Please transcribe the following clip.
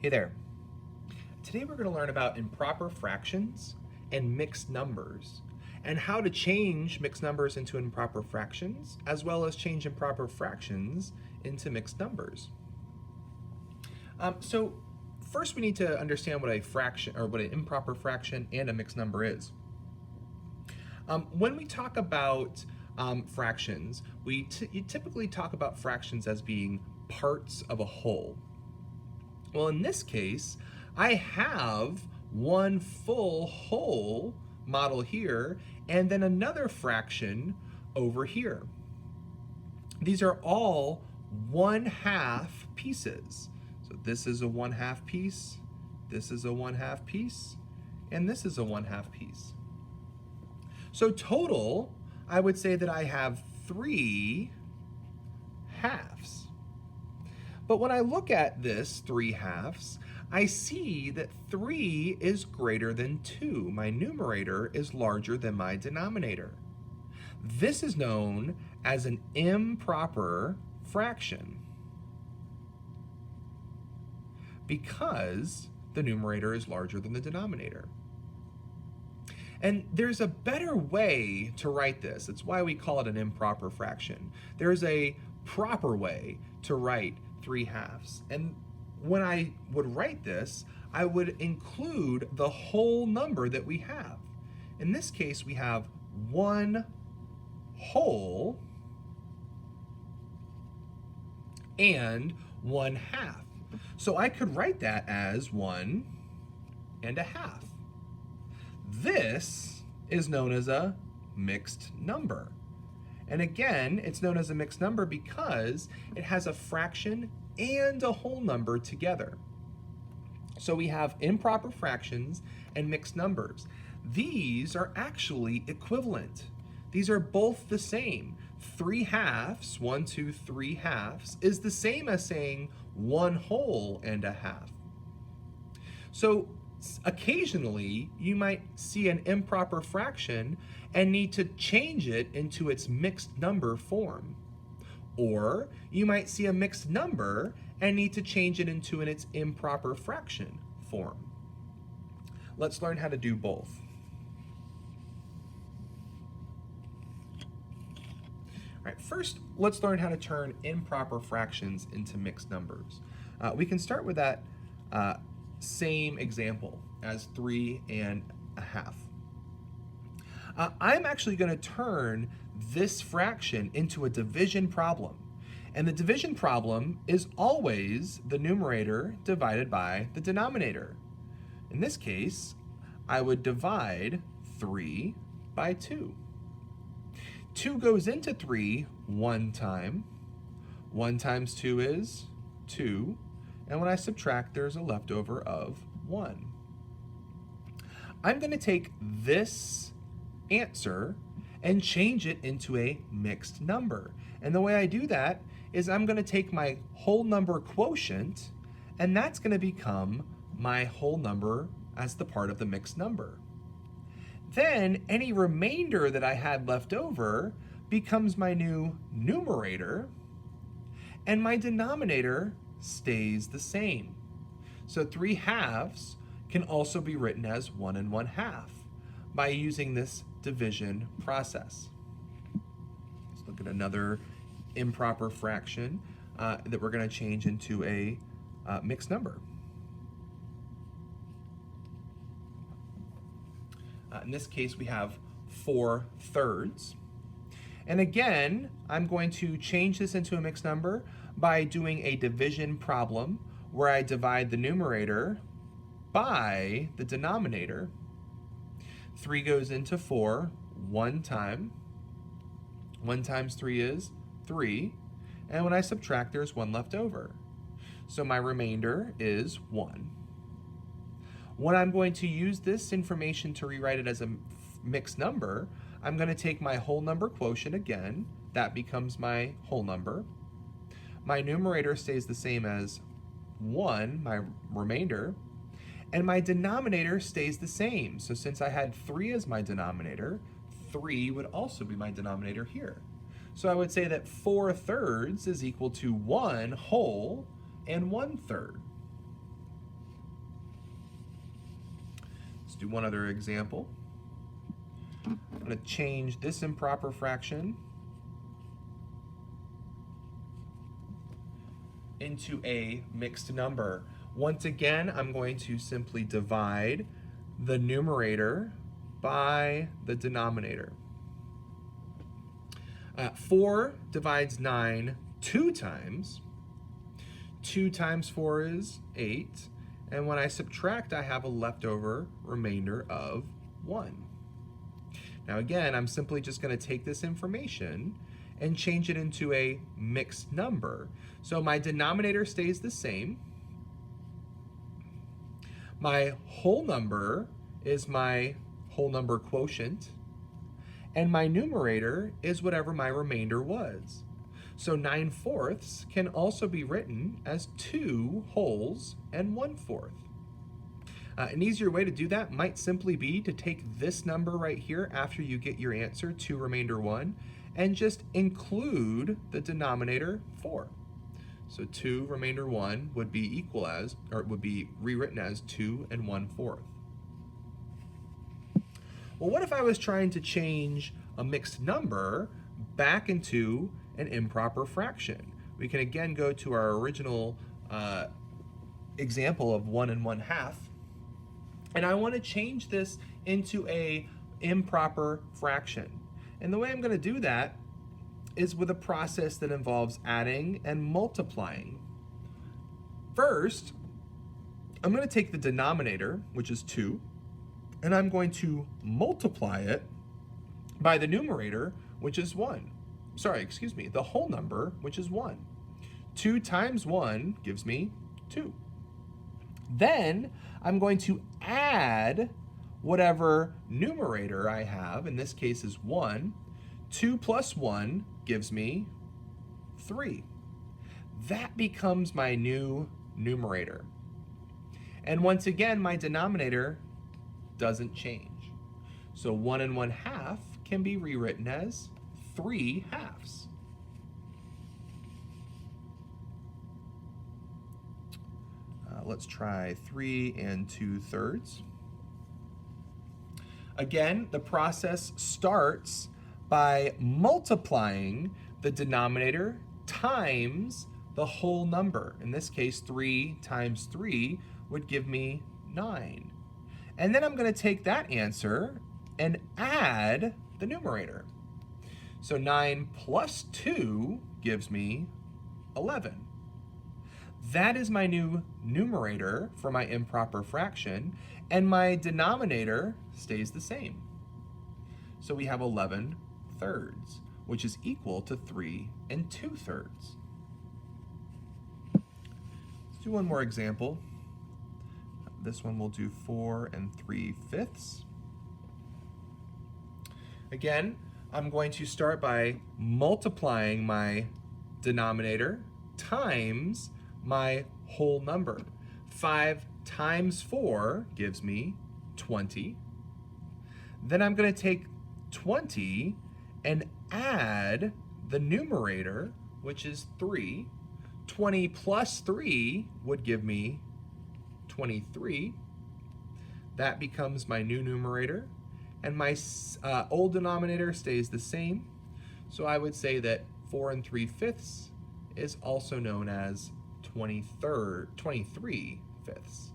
Hey there. Today we're going to learn about improper fractions and mixed numbers and how to change mixed numbers into improper fractions as well as change improper fractions into mixed numbers. So first we need to understand what a fraction or what an improper fraction and a mixed number is. When we talk about fractions, we typically talk about fractions as being parts of a whole. Well, in this case, I have one full whole model here and then another fraction over here. These are all 1/2 pieces. So this is a 1/2 piece, this is a 1/2 piece, and this is a 1/2 piece. So total, I would say that I have 3 halves. But when I look at this 3 halves, I see that 3 is greater than 2. My numerator is larger than my denominator. This is known as an improper fraction because the numerator is larger than the denominator. And there's a better way to write this. It's why we call it an improper fraction. There's a proper way to write 3 halves. And when I would write this, I would include the whole number that we have. In this case, we have 1 whole and 1/2. So I could write that as 1 1/2. This is known as a mixed number. And again, it's known as a mixed number because it has a fraction and a whole number together. So we have improper fractions and mixed numbers. These are actually equivalent. These are both the same. 3 halves, 1, 2, 3 halves, is the same as saying 1 whole and 1/2. So occasionally, you might see an improper fraction and need to change it into its mixed number form. Or you might see a mixed number and need to change it into its improper fraction form. Let's learn how to do both. All right, first, let's learn how to turn improper fractions into mixed numbers. We can start with that same example as 3 1/2. I'm actually going to turn this fraction into a division problem. And the division problem is always the numerator divided by the denominator. In this case, I would divide 3 by 2. 2 goes into 3 one time. 1 times 2 is 2. And when I subtract, there's a leftover of 1. I'm going to take this answer and change it into a mixed number. And the way I do that is I'm going to take my whole number quotient, and that's going to become my whole number as the part of the mixed number. Then any remainder that I had left over becomes my new numerator, and my denominator stays the same. So 3 halves can also be written as 1 1/2 by using this division process. Let's look at another improper fraction that we're going to change into a mixed number. In this case, we have 4/3. And again, I'm going to change this into a mixed number by doing a division problem where I divide the numerator by the denominator. 3 goes into 4 one time. 1 times 3 is 3. And when I subtract, there's 1 left over. So my remainder is 1. When I'm going to use this information to rewrite it as a mixed number, I'm going to take my whole number quotient again. That becomes my whole number. My numerator stays the same as 1, my remainder, and my denominator stays the same. So since I had 3 as my denominator, 3 would also be my denominator here. So I would say that 4/3 is equal to 1 whole and 1/3. Let's do one other example. I'm going to change this improper fraction into a mixed number. Once again, I'm going to simply divide the numerator by the denominator. 4 divides 9 2 times. 2 times 4 is 8. And when I subtract, I have a leftover remainder of 1. Now again, I'm simply just going to take this information and change it into a mixed number. So my denominator stays the same. My whole number is my whole number quotient, and my numerator is whatever my remainder was. So 9/4 can also be written as 2 wholes and 1/4. An easier way to do that might simply be to take this number right here after you get your answer, 2 remainder 1, and just include the denominator 4. So 2 remainder 1 would be equal as, or would be rewritten as 2 and 1/4. Well, what if I was trying to change a mixed number back into an improper fraction? We can again go to our original example of 1 1/2, and I want to change this into a improper fraction. And the way I'm going to do that is with a process that involves adding and multiplying. First, I'm going to take the denominator, which is 2, and I'm going to multiply it by the numerator, which is 1. Sorry, excuse me, the whole number, which is 1. 2 times 1 gives me 2. Then I'm going to add whatever numerator I have, in this case is 1. 2 plus 1 gives me 3. That becomes my new numerator. And once again, my denominator doesn't change. So 1 1/2 can be rewritten as 3/2. Let's try 3 2/3. Again, the process starts by multiplying the denominator times the whole number. In this case, 3 times 3 would give me 9. And then I'm going to take that answer and add the numerator. So 9 plus 2 gives me 11. That is my new numerator for my improper fraction, and my denominator stays the same. So we have 11/3, which is equal to 3 2/3. Let's do one more example. This one we'll do 4 3/5. Again, I'm going to start by multiplying my denominator times my whole number. 5 times 4 gives me 20. Then I'm going to take 20 and add the numerator, which is 3. 20 plus 3 would give me 23. That becomes my new numerator, and my old denominator stays the same. So I would say that 4 3/5 is also known as 23/5.